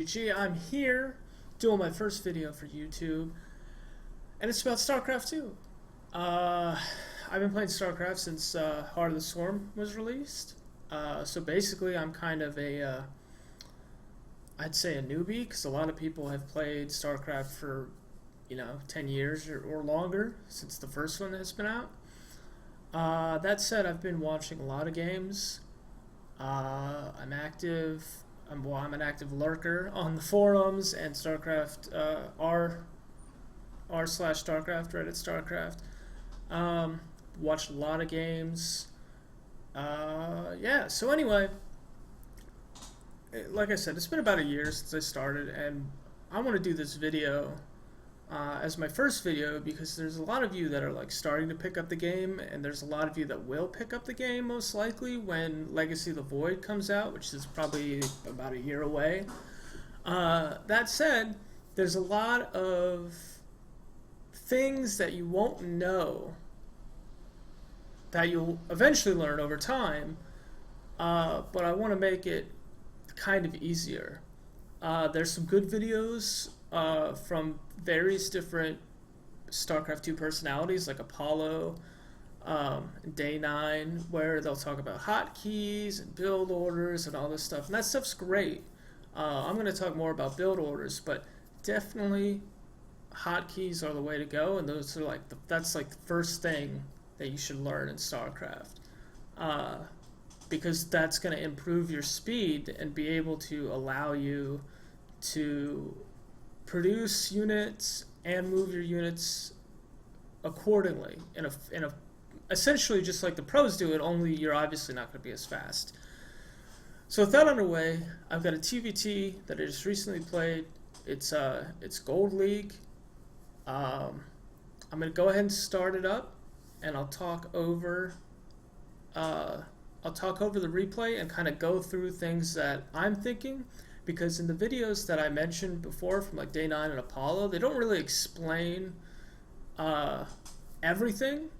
I'm here doing my first video for YouTube, and it's about Starcraft 2. I've been playing Starcraft since Heart of the Swarm was released. So basically, I'm kind of I'd say a newbie, because a lot of people have played Starcraft for, 10 years or longer since the first one has been out. That said, I've been watching a lot of games. I'm active. I'm an active lurker on the forums and Starcraft r/Starcraft, Reddit Starcraft. Watched a lot of games. Yeah. So anyway, like I said, it's been about a year since I started, and I want to do this video as my first video because there's a lot of you that are like starting to pick up the game, and there's a lot of you that will pick up the game most likely when Legacy of the Void comes out, which is probably about a year away. That said, there's a lot of things that you won't know that you'll eventually learn over time, but I want to make it kind of easier. There's some good videos from various different StarCraft 2 personalities like Apollo, Day 9, where they'll talk about hotkeys and build orders and all this stuff, and that stuff's great. I'm going to talk more about build orders, but definitely hotkeys are the way to go, and those are that's like the first thing that you should learn in StarCraft, because that's going to improve your speed and be able to allow you to produce units and move your units accordingly in a essentially just like the pros do it, only you're obviously not going to be as fast. So with that underway, I've got a TvT that I just recently played. It's Gold League. I'm going to go ahead and start it up, and I'll talk over the replay and kind of go through things that I'm thinking, because in the videos that I mentioned before from like Day 9 and Apollo, they don't really explain everything,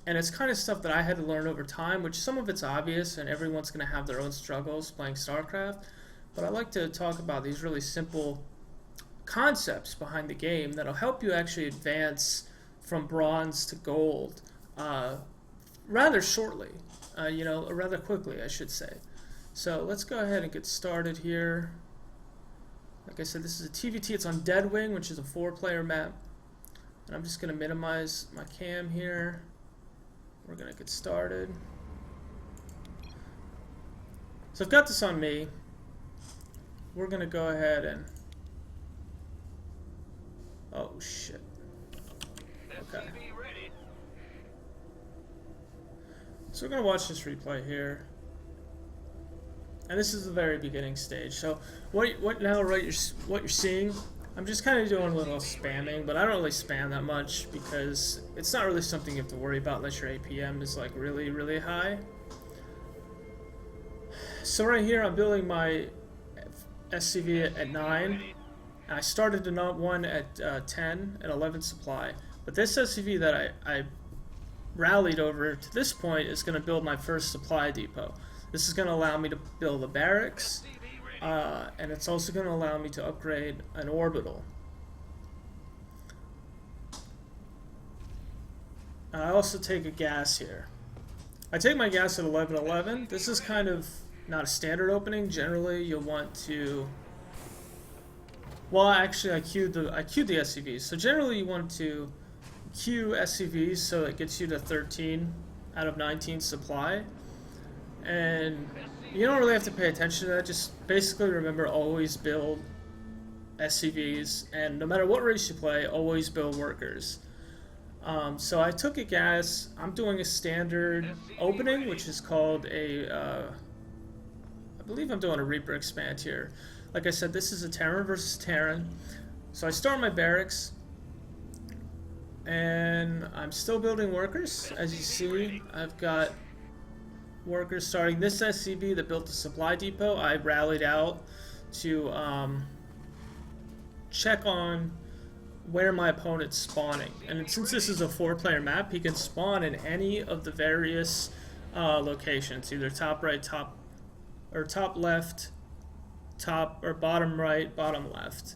and it's kind of stuff that I had to learn over time, which some of it's obvious and everyone's going to have their own struggles playing StarCraft, but I like to talk about these really simple concepts behind the game that'll help you actually advance from bronze to gold rather shortly, rather quickly, I should say. So let's go ahead and get started here. Like I said, this is a TvT. It's on Deadwing, which is a 4-player map. And I'm just going to minimize my cam here. We're going to get started. So I've got this on me. We're going to go ahead and... Oh, shit. Okay. So we're going to watch this replay here. And this is the very beginning stage. So what you're seeing, I'm just kind of doing a little spamming, but I don't really spam that much because it's not really something you have to worry about unless your APM is like really, really high. So right here, I'm building my SCV at 9. I started the not one at 10 and 11 supply. But this SCV that I rallied over to this point is going to build my first supply depot. This is going to allow me to build a barracks, and it's also going to allow me to upgrade an orbital. I also take a gas here. I take my gas at 11:11. This is kind of not a standard opening. Generally, you'll want to... Well, actually, I queued the SCVs. So generally, you want to queue SCVs so it gets you to 13 out of 19 supply. And you don't really have to pay attention to that. Just basically remember, always build SCVs, and no matter what race you play, always build workers. So I took a gas. I'm doing a standard opening, which is called I believe I'm doing a Reaper expand here. Like I said, this is a Terran versus Terran. So I start my barracks, and I'm still building workers. As you see, I've got workers starting this SCV that built the supply depot. I rallied out to check on where my opponent's spawning, and since this is a 4-player map, he can spawn in any of the various locations, either top right, top left, top or bottom right, bottom left.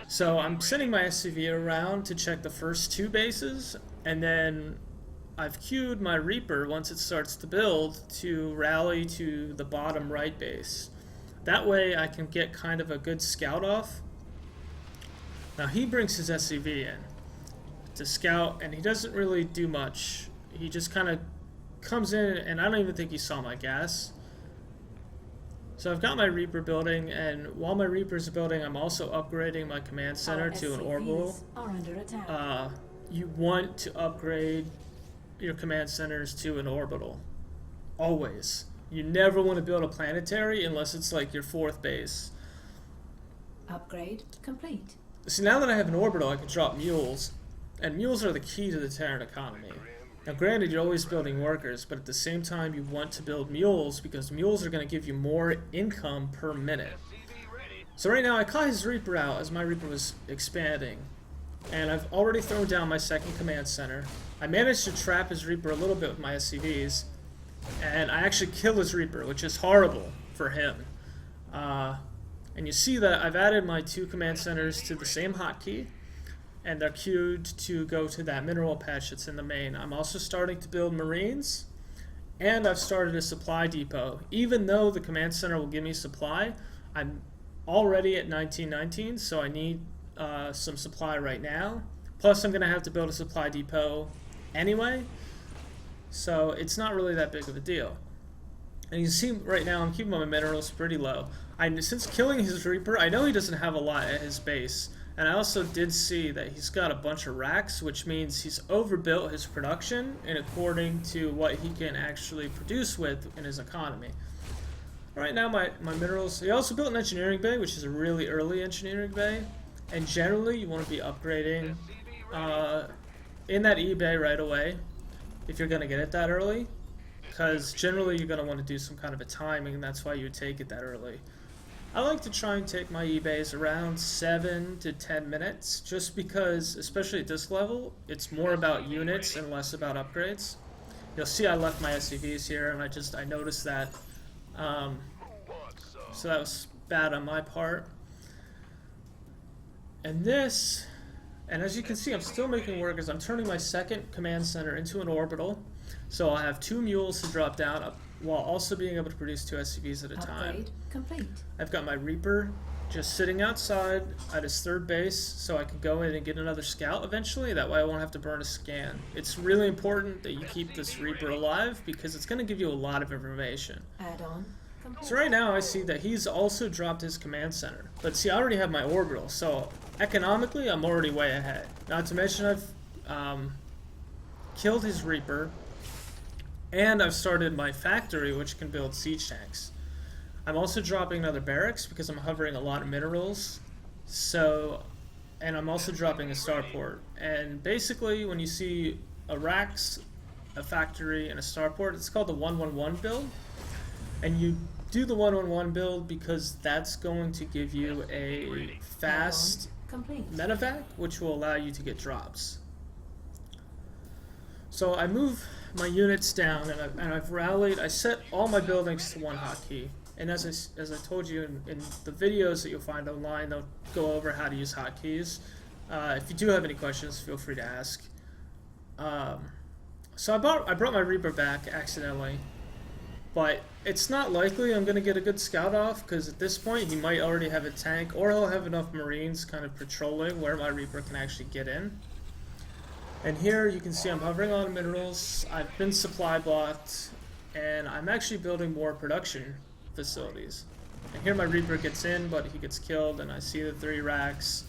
So I'm sending my SCV around to check the first 2 bases, and then I've queued my Reaper once it starts to build to rally to the bottom right base. That way I can get kind of a good scout off. Now he brings his SCV in to scout, and he doesn't really do much. He just kind of comes in, and I don't even think he saw my gas. So I've got my Reaper building, and while my Reaper's building, I'm also upgrading my command center to an orbital. You want to upgrade your command centers to an orbital. Always. You never want to build a planetary unless it's like your 4th base. Upgrade complete. See, now that I have an orbital, I can drop mules, and mules are the key to the Terran economy. Now granted, you're always building workers, but at the same time you want to build mules because mules are going to give you more income per minute. So right now I caught his Reaper out as my Reaper was expanding, and I've already thrown down my 2nd command center. I managed to trap his Reaper a little bit with my SCVs, and I actually killed his Reaper, which is horrible for him. And you see that I've added my 2 command centers to the same hotkey, and they're queued to go to that mineral patch that's in the main. I'm also starting to build Marines, and I've started a supply depot. Even though the command center will give me supply, I'm already at 1919, so I need some supply right now. Plus I'm going to have to build a supply depot anyway, so it's not really that big of a deal. And you can see right now I'm keeping my minerals pretty low. Since killing his Reaper, I know he doesn't have a lot at his base. And I also did see that he's got a bunch of racks, which means he's overbuilt his production in according to what he can actually produce with in his economy. Right now my minerals, he also built an engineering bay, which is a really early engineering bay. And generally you want to be upgrading in that E bay right away if you're going to get it that early. Because generally you're going to want to do some kind of a timing, and that's why you would take it that early. I like to try and take my E-bays around 7 to 10 minutes, just because, especially at this level, it's more about units and less about upgrades. You'll see I left my SCVs here, and I noticed that. So that was bad on my part. And as you can see, I'm still making workers. I'm turning my 2nd command center into an orbital, so I'll have 2 mules to drop down while also being able to produce 2 SCVs at a time. Upgrade complete. I've got my Reaper just sitting outside at his 3rd base, so I can go in and get another scout eventually. That way I won't have to burn a scan. It's really important that you keep this Reaper alive because it's going to give you a lot of information. Add-on complete. So right now I see that he's also dropped his command center. But see, I already have my orbital, so economically I'm already way ahead. Not to mention I've killed his Reaper, and I've started my factory, which can build siege tanks. I'm also dropping another barracks because I'm hovering a lot of minerals. And I'm also dropping a starport. And basically, when you see a racks, a factory, and a starport, it's called the 111 build. And you do the 111 build because that's going to give you a fast medevac, which will allow you to get drops. So I move my units down, and I've rallied. I set all my buildings to 1 hotkey. And as I told you in the videos that you'll find online, they'll go over how to use hotkeys. If you do have any questions, feel free to ask. So I brought my Reaper back accidentally, but it's not likely I'm going to get a good scout off because at this point he might already have a tank, or he'll have enough Marines kind of patrolling where my Reaper can actually get in. And here you can see I'm hovering on minerals. I've been supply blocked, and I'm actually building more production facilities. And here my Reaper gets in, but he gets killed, and I see the 3 racks.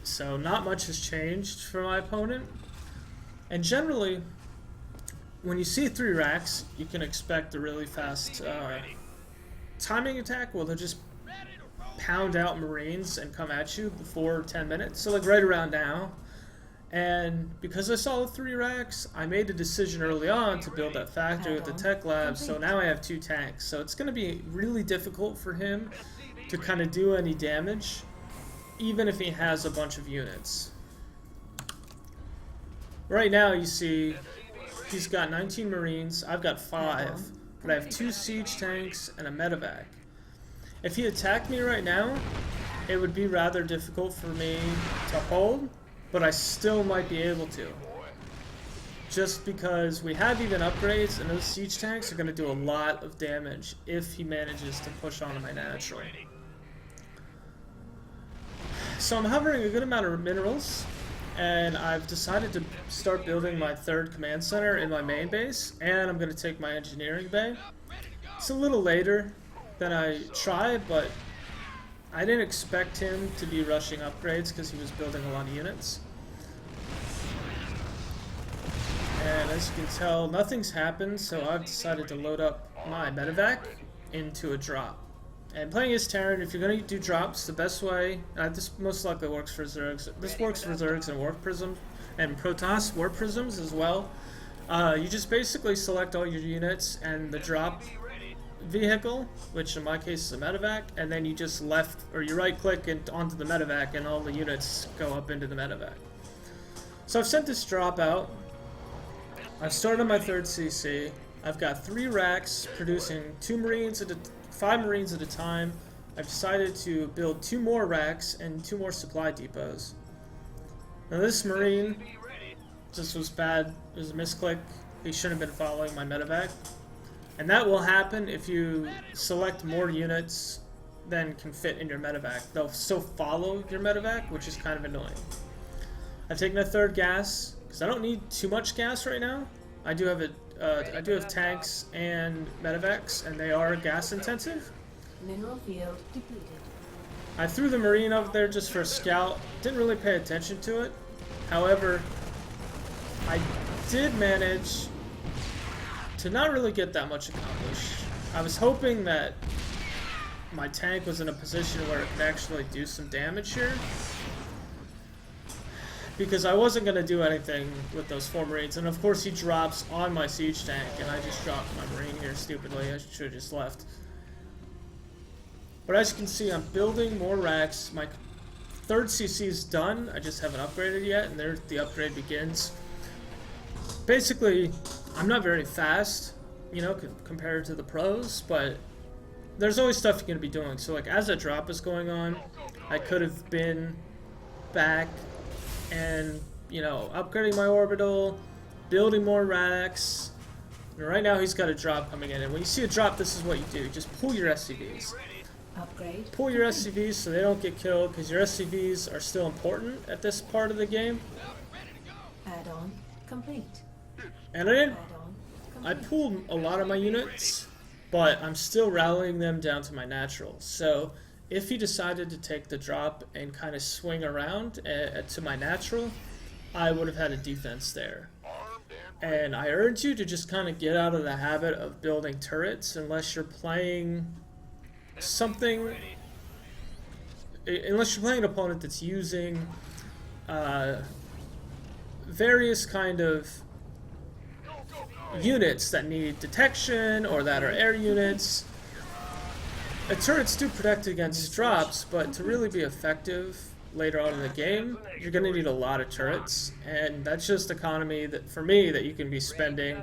So not much has changed for my opponent. And generally, when you see 3 racks, you can expect a really fast timing attack. Well, they'll just pound out Marines and come at you before 10 minutes. So like right around now. And because I saw the 3 racks, I made a decision early on to build that factory with the tech lab, so now I have 2 tanks. So it's going to be really difficult for him to kind of do any damage, even if he has a bunch of units. Right now you see he's got 19 Marines, I've got 5, but I have 2 siege tanks and a medevac. If he attacked me right now, it would be rather difficult for me to hold, but I still might be able to. Just because we have even upgrades, and those siege tanks are going to do a lot of damage if he manages to push onto my natural. So I'm hovering a good amount of minerals, and I've decided to start building my third command center in my main base, and I'm going to take my engineering bay. It's a little later than I tried, but I didn't expect him to be rushing upgrades because he was building a lot of units. And as you can tell, nothing's happened, so I've decided to load up my medevac into a drop. And playing as Terran, if you're going to do drops, the best way, this most likely works for Zergs. This works for Zergs and Warp Prisms, and Protoss Warp Prisms as well. You just basically select all your units and the drop vehicle, which in my case is a medevac, and then you just you right click and onto the medevac, and all the units go up into the medevac. So I've sent this drop out. I've started my third CC. I've got 3 racks producing 5 Marines at a time. I've decided to build 2 more racks and 2 more supply depots. Now this Marine just was bad. It was a misclick. He shouldn't have been following my medevac. And that will happen if you select more units than can fit in your medevac. They'll still follow your medevac, which is kind of annoying. I've taken a 3rd gas because I don't need too much gas right now. I do have tanks and medevacs, and they are gas intensive. Mineral field depleted. I threw the Marine up there just for a scout. Didn't really pay attention to it. However, I did manage to not really get that much accomplished. I was hoping that my tank was in a position where it could actually do some damage here, because I wasn't going to do anything with those 4 Marines. And of course he drops on my siege tank, and I just dropped my Marine here stupidly. I should have just left. But as you can see, I'm building more racks. My 3rd CC is done. I just haven't upgraded yet, and there the upgrade begins. Basically, I'm not very fast, you know, compared to the pros, but there's always stuff you're going to be doing. So like as that drop is going on, I could have been back and, you know, upgrading my orbital, building more racks. And right now he's got a drop coming in, and when you see a drop, this is what you do. Just pull your SCVs. Upgrade. Pull your SCVs so they don't get killed, because your SCVs are still important at this part of the game. Add-on complete. And I didn't. Add-on I complete. pulled a lot of my units, but I'm still rallying them down to my natural. So if he decided to take the drop and kind of swing around to my natural, I would have had a defense there. And I urge you to just kind of get out of the habit of building turrets unless you're playing something, unless you're playing an opponent that's using various kind of units that need detection or that are air units. Turrets do protect against drops, but to really be effective later on in the game, you're going to need a lot of turrets, and that's just economy that, for me, that you can be spending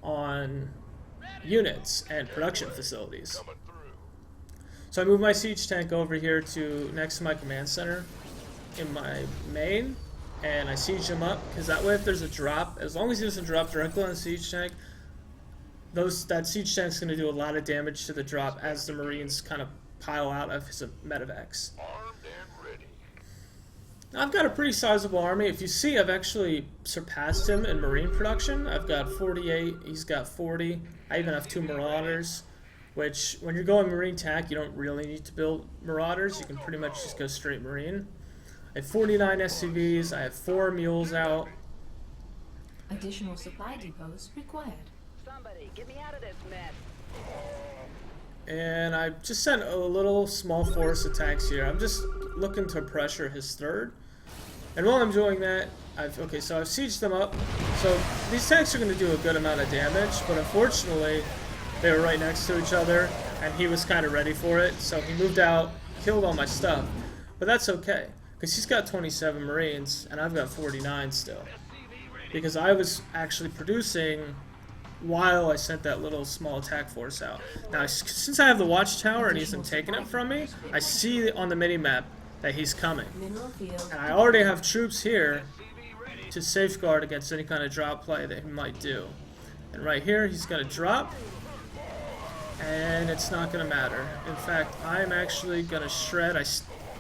on units and production facilities. So I moved my siege tank over here to next to my command center in my main, and I siege him up, because that way if there's a drop, as long as he doesn't drop directly on the siege tank, that siege tank's going to do a lot of damage to the drop as the Marines kind of pile out of his medevacs. I've got a pretty sizable army. If you see, I've actually surpassed him in Marine production. I've got 48, he's got 40. I even have 2 Marauders, which when you're going Marine tack, you don't really need to build Marauders. You can pretty much just go straight Marine. I have 49 SCVs. I have 4 mules out. Additional supply depots required. Somebody, get me out of this mess. And I just sent a little small force of tanks here. I'm just looking to pressure his 3rd. And while I'm doing that, I've sieged them up. So these tanks are going to do a good amount of damage, but unfortunately, they were right next to each other, and he was kind of ready for it. So he moved out, killed all my stuff. But that's okay, because he's got 27 Marines, and I've got 49 still. Because I was actually producing while I sent that little small attack force out. Now, since I have the watchtower and he's been taking it from me, I see on the mini-map that he's coming. Mineral field. And I already have troops here to safeguard against any kind of drop play that he might do. And right here, he's going to drop, and it's not going to matter. In fact, I'm actually going to shred. I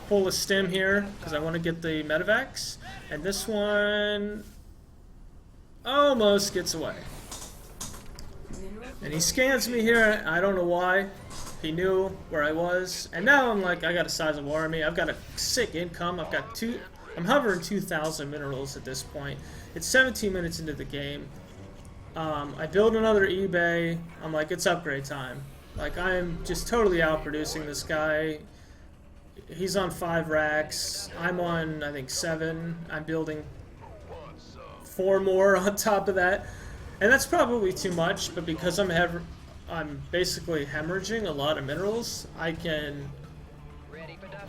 pull a stim here because I want to get the medevacs, and this one almost gets away. And he scans me here. I don't know why. He knew where I was, and now I'm like, I got a sizable army. I've got a sick income. I've got I'm hovering 2,000 minerals at this point. It's 17 minutes into the game. I build another eBay. I'm like, it's upgrade time. Like, I'm just totally outproducing this guy. He's on 5 racks. I'm on, I think, 7. I'm building 4 more on top of that. And that's probably too much, but because I'm basically hemorrhaging a lot of minerals, I can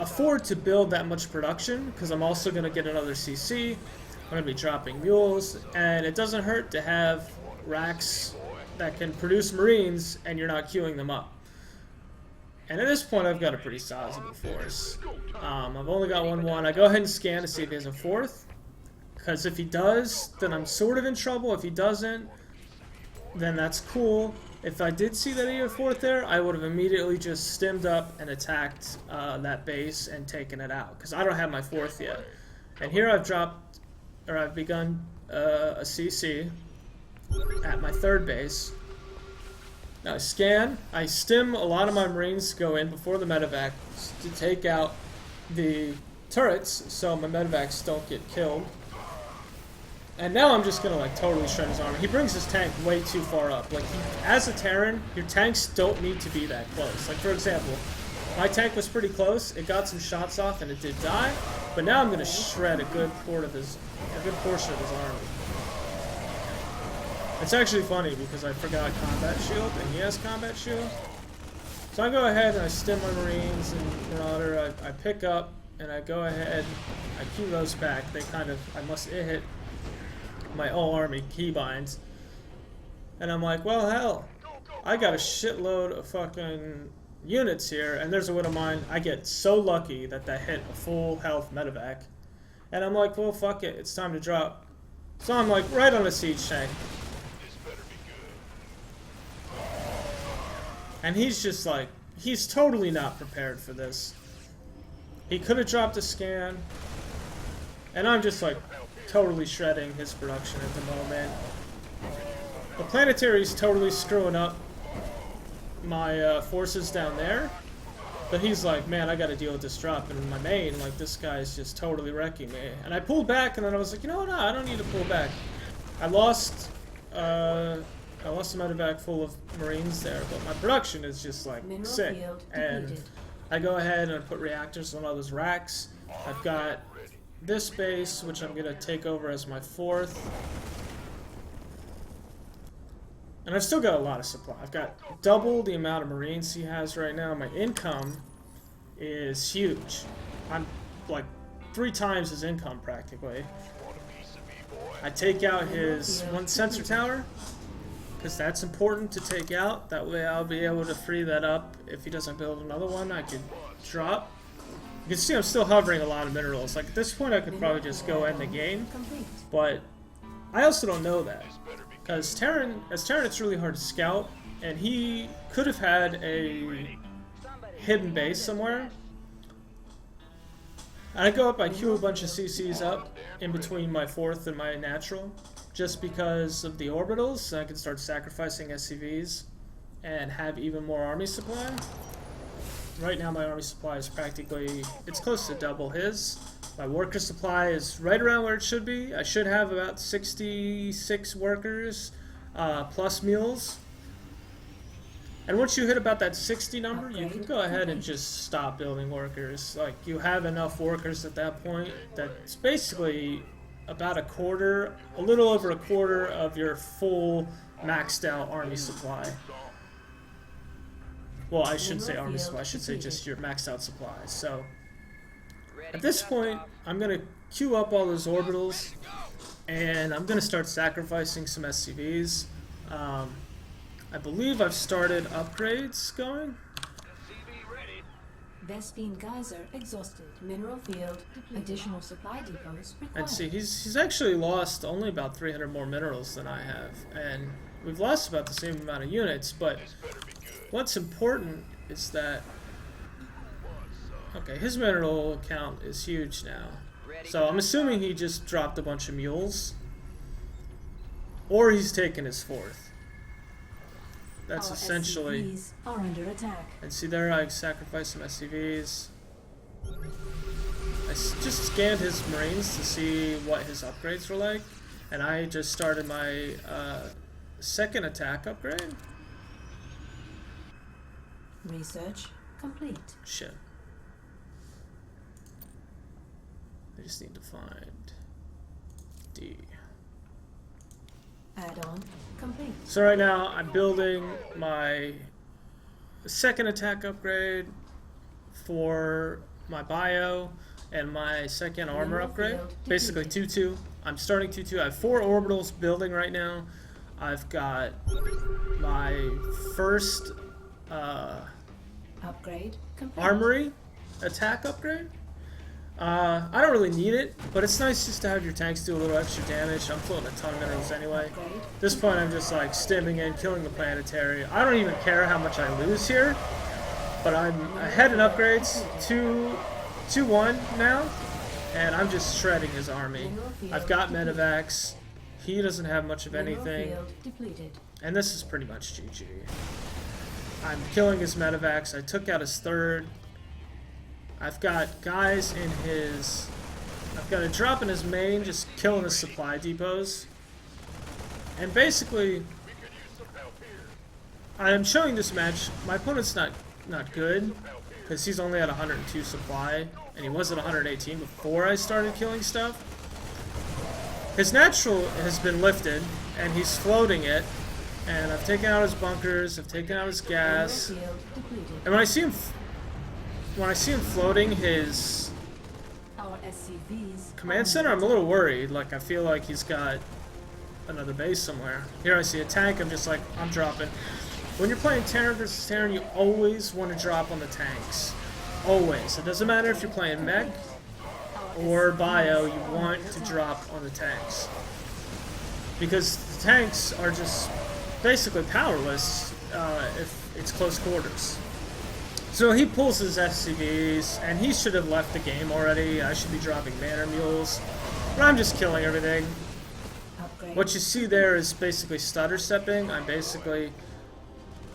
afford to build that much production, because I'm also going to get another CC. I'm going to be dropping mules, and it doesn't hurt to have racks that can produce marines and you're not queuing them up. And at this point, I've got a pretty sizable force. I've only got 1-1. I go ahead and scan to see if he has a 4th, because if he does, then I'm sort of in trouble. If he doesn't, then that's cool. If I did see that he had a 4th there, I would have immediately just stemmed up and attacked that base and taken it out, because I don't have my 4th yet. And here I've begun a CC at my 3rd base. Now I scan, I stim a lot of my marines to go in before the medevacs to take out the turrets so my medevacs don't get killed. And now I'm just gonna like totally shred his armor. He brings his tank way too far up. Like, as a Terran, your tanks don't need to be that close. Like, for example, my tank was pretty close. It got some shots off and it did die. But now I'm gonna shred a good portion of his army. It's actually funny because I forgot combat shield and he has combat shield. So I go ahead and I stim my marines and marauder. I pick up and I go ahead. I queue those back. They kind of it hit my all army keybinds, and I'm like, well, hell, I got a shitload of fucking units here, and there's a win of mine. I get so lucky that hit a full health medevac, and I'm like, well, fuck it, it's time to drop. So I'm like right on a siege tank, and he's just like, he's totally not prepared for this. He could have dropped a scan, and I'm just like totally shredding his production at the moment. The planetary's totally screwing up my forces down there, but he's like, man, I gotta deal with this drop in my main. Like, this guy's just totally wrecking me. And I pulled back, and then I was like, you know what, no, I don't need to pull back. I lost a medevac full of marines there, but my production is just like sick. And I go ahead and I put reactors on all those racks. I've got this base, which I'm going to take over as my 4th. And I've still got a lot of supply. I've got double the amount of marines he has right now. My income is huge. I'm like 3 times his income practically. I take out his 1 sensor tower, because that's important to take out. That way I'll be able to free that up. If he doesn't build another one, I could drop. You can see I'm still hovering a lot of minerals. Like, at this point I could probably just go end the game, but I also don't know that, because Terran it's really hard to scout, and he could have had a hidden base somewhere. And I go up, I queue a bunch of CCs up in between my 4th and my natural, just because of the orbitals, so I can start sacrificing SCVs and have even more army supply. Right now my army supply is practically, it's close to double his. My worker supply is right around where it should be. I should have about 66 workers plus mules. And once you hit about that 60 number, you can go ahead and just stop building workers. Like, you have enough workers at that point that's basically about a little over a quarter of your full maxed out army supply. Well, I shouldn't say army supply, I should say just your maxed out supplies. So, at this point, I'm going to queue up all those orbitals, and I'm going to start sacrificing some SCVs. I believe I've started upgrades going. Vespine geyser exhausted. Mineral field depleted. Additional supply depots required. And see, he's actually lost only about 300 more minerals than I have, and we've lost about the same amount of units. But what's important is that, okay, his mineral count is huge now, so I'm assuming he just dropped a bunch of mules, or he's taken his fourth. That's Our essentially. SCVs are under attack. And see there, I sacrificed some SCVs. Just scanned his Marines to see what his upgrades were like, and I just started my second attack upgrade. Research complete. Shit. I just need to find D. Add-on complete. So right now I'm building my second attack upgrade for my bio and my second armor upgrade. Basically 2-2. I'm starting 2-2. I have 4 orbitals building right now. I've got my first Upgrade complete. armory attack upgrade. I don't really need it, but it's nice just to have your tanks do a little extra damage. I'm floating a ton of minerals anyway. Upgrade. At this point, I'm just like stimming in, killing the planetary. I don't even care how much I lose here, but I'm ahead in upgrades, 2-1 now, and I'm just shredding his army. I've got medevacs. He doesn't have much of Mineral anything, field depleted. and this is pretty much GG. I'm killing his medevacs. I took out his third. I've got guys in his... I've got a drop in his main, just killing his supply depots. And basically, I'm showing this match. My opponent's not good, because he's only at 102 supply, and he was at 118 before I started killing stuff. His natural has been lifted, and he's floating it, and I've taken out his bunkers, I've taken out his gas, Mineral field depleted. and when I see him floating his Our SCVs command are center, I'm under a little worried. Like, I feel like he's got another base somewhere. Here I see a tank, I'm just like, I'm dropping. When you're playing Terran versus Terran, you always want to drop on the tanks. Always. It doesn't matter if you're playing mech or bio, you want to drop on the tanks. Because the tanks are just basically powerless if it's close quarters. So he pulls his SCVs, and he should have left the game already. I should be dropping banner mules, but I'm just killing everything. upgrade. What you see there is basically stutter stepping. I'm basically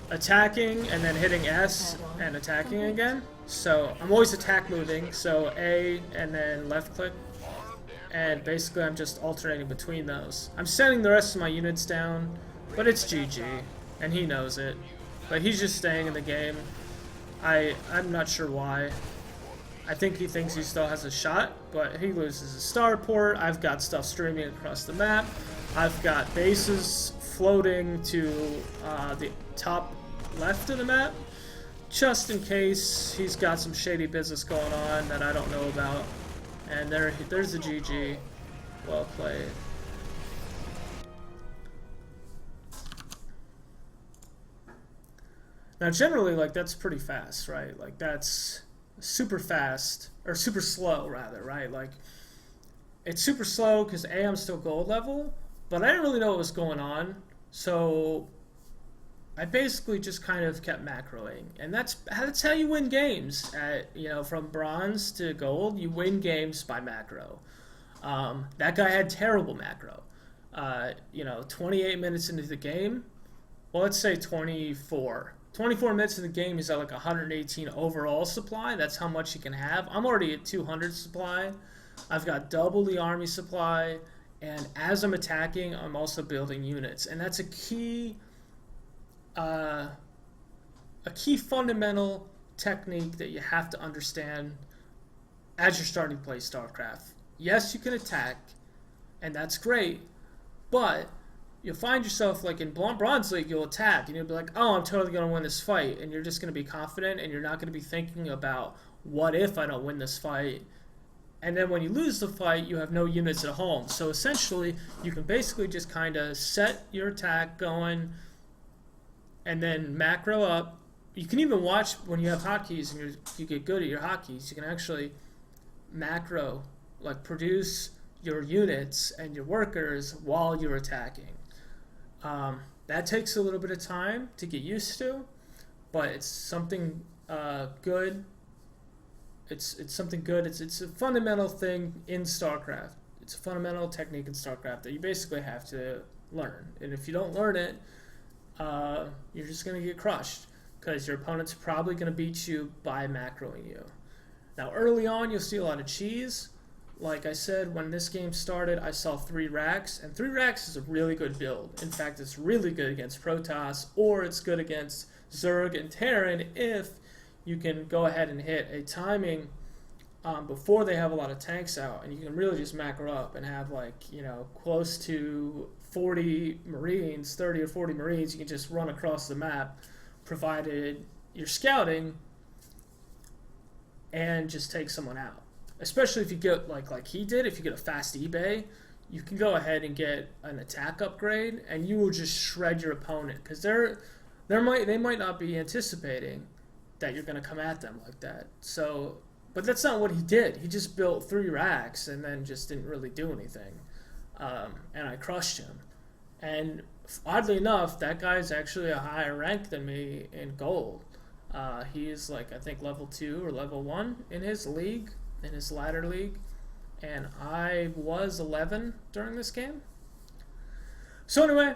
attacking and then hitting S and attacking again. So I'm always attack moving, so A and then left click. And basically I'm just alternating between those. I'm sending the rest of my units down, but it's GG, and he knows it. But he's just staying in the game. I'm not sure why. I think he thinks he still has a shot, but he loses his starport. I've got stuff streaming across the map. I've got bases floating to the top left of the map, just in case he's got some shady business going on that I don't know about. And there's the GG. Well played. Now, generally, like, that's pretty fast, right? Like, that's super fast, or super slow, rather, right? Like, it's super slow because A, I'm still gold level, but I didn't really know what was going on, so I basically just kind of kept macroing, and that's how you win games. From bronze to gold, you win games by macro. That guy had terrible macro. 28 minutes into the game, well, let's say 24 minutes in the game, he's at like 118 overall supply. That's how much he can have. I'm already at 200 supply. I've got double the army supply, and as I'm attacking, I'm also building units, and that's a key fundamental technique that you have to understand as you're starting to play StarCraft. Yes, you can attack, and that's great, but you'll find yourself, like in Bronze League, you'll attack, and you'll be like, oh, I'm totally going to win this fight, and you're just going to be confident, and you're not going to be thinking about, what if I don't win this fight? And then when you lose the fight, you have no units at home. So essentially, you can basically just kind of set your attack going, and then macro up. You can even watch when you have hotkeys and you get good at your hotkeys. You can actually macro, like produce your units and your workers while you're attacking. That takes a little bit of time to get used to, but it's something good. It's something good. It's a fundamental thing in StarCraft. It's a fundamental technique in StarCraft that you basically have to learn. And if you don't learn it, you're just going to get crushed because your opponent's probably going to beat you by macroing you. Now, early on, you'll see a lot of cheese. Like I said, when this game started, I saw 3 racks, and 3 racks is a really good build. In fact, it's really good against Protoss, or it's good against Zerg and Terran if you can go ahead and hit a timing before they have a lot of tanks out, and you can really just macro up and have, like, you know, close to 40 Marines, 30 or 40 Marines. You can just run across the map, provided you're scouting, and just take someone out. Especially if you get like he did, if you get a fast eBay, you can go ahead and get an attack upgrade, and you will just shred your opponent because they might not be anticipating that you're going to come at them like that. So, but that's not what he did. He just built 3 racks and then just didn't really do anything, and I crushed him. And oddly enough, that guy's actually a higher rank than me in gold. He's like, I think level 2 or level 1 in his league. In his ladder league, and I was 11 during this game. So anyway,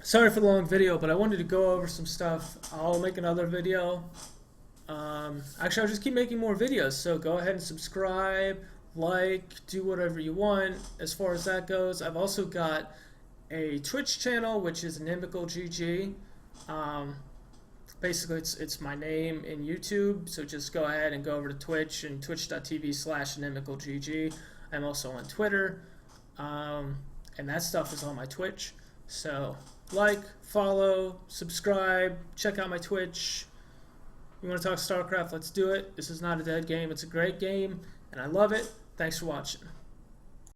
sorry for the long video, but I wanted to go over some stuff. I'll make another video. Actually, I'll just keep making more videos, so go ahead and subscribe, like, do whatever you want as far as that goes. I've also got a Twitch channel, which is NimicalGG. Basically, it's my name in YouTube, so just go ahead and go over to Twitch and twitch.tv/NimicalGG. I'm also on Twitter, and that stuff is on my Twitch. So, like, follow, subscribe, check out my Twitch. You want to talk StarCraft? Let's do it. This is not a dead game. It's a great game, and I love it. Thanks for watching.